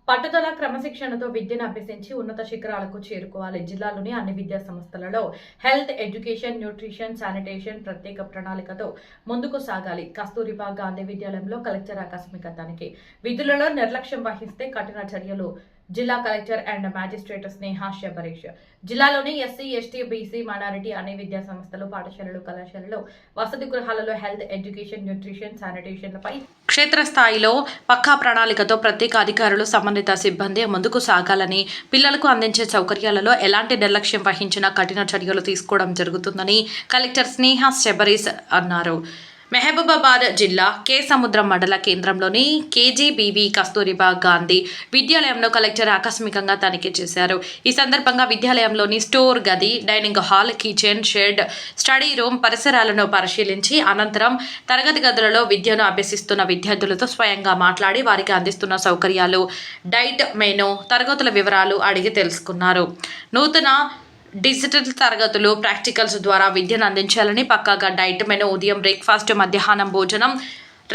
పట్టుదల క్రమశిక్షణతో విద్యను అభ్యసించి ఉన్నత శిఖరాలకు చేరుకోవాలి. జిల్లాలోని అన్ని విద్యా సంస్థలలో హెల్త్, ఎడ్యుకేషన్, న్యూట్రిషన్, శానిటేషన్ ప్రత్యేక ప్రణాళికతో ముందుకు సాగాలి. కస్తూరిబా గాంధీ విద్యాలయంలో కలెక్టర్ ఆకస్మిక తనిఖీ. విధులలో నిర్లక్ష్యం వహిస్తే కఠిన చర్యలు. జిల్లా కలెక్టర్ అండ్ మ్యాజిస్ట్రేట్ స్నేహ శబరీష్. జిల్లాలోని ఎస్సీ, ఎస్టీ, బీసీ, మైనారిటీ అన్ని విద్యా సంస్థలు, పాఠశాలలు, కళాశాలలు, వసతి గృహాలలో హెల్త్, ఎడ్యుకేషన్, న్యూట్రిషన్, శానిటేషన్లపై క్షేత్రస్థాయిలో పక్కా ప్రణాళికతో ప్రత్యేక అధికారులు, సంబంధిత సిబ్బంది ముందుకు సాగాలని, పిల్లలకు అందించే సౌకర్యాలలో ఎలాంటి నిర్లక్ష్యం వహించినా కఠిన చర్యలు తీసుకోవడం జరుగుతుందని కలెక్టర్ స్నేహ శబరీష్ అన్నారు. మహబూబాబాద్ జిల్లా కే సముద్రం మండల కేంద్రంలోని కేజీబీవీ కస్తూరిబా గాంధీ విద్యాలయంలో కలెక్టర్ ఆకస్మికంగా తనిఖీ చేశారు. ఈ సందర్భంగా విద్యాలయంలోని స్టోర్ గది, dining hall, kitchen, shed, study room పరిసరాలను పరిశీలించి అనంతరం తరగతి గదులలో విద్యను అభ్యసిస్తున్న విద్యార్థులతో స్వయంగా మాట్లాడి వారికి అందిస్తున్న సౌకర్యాలు, డైట్ మెనూ, తరగతుల వివరాలు అడిగి తెలుసుకున్నారు. నూతన డిజిటల్ తరగతులు, ప్రాక్టికల్స్ ద్వారా విద్యను అందించాలని, పక్కాగా డైట్ మెనూ, ఉదయం బ్రేక్ఫాస్ట్, మధ్యాహ్నం భోజనం,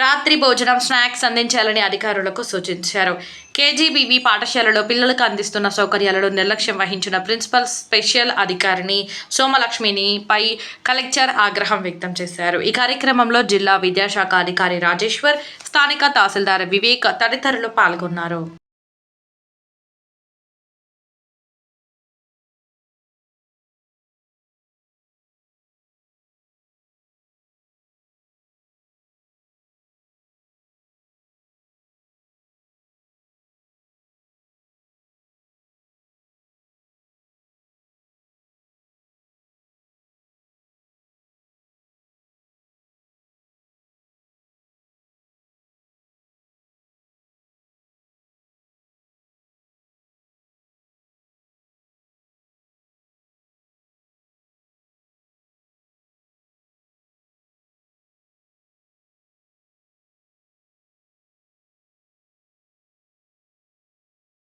రాత్రి భోజనం, స్నాక్స్ అందించాలని అధికారులకు సూచించారు. కేజీబీవీ పాఠశాలలో పిల్లలకు అందిస్తున్న సౌకర్యాలలో నిర్లక్ష్యం వహించిన ప్రిన్సిపల్ స్పెషల్ అధికారిని సోమలక్ష్మిని పై కలెక్టర్ ఆగ్రహం వ్యక్తం చేశారు. ఈ కార్యక్రమంలో జిల్లా విద్యాశాఖ అధికారి రాజేశ్వర్, స్థానిక తహసీల్దార్ వివేక్ తదితరులు పాల్గొన్నారు.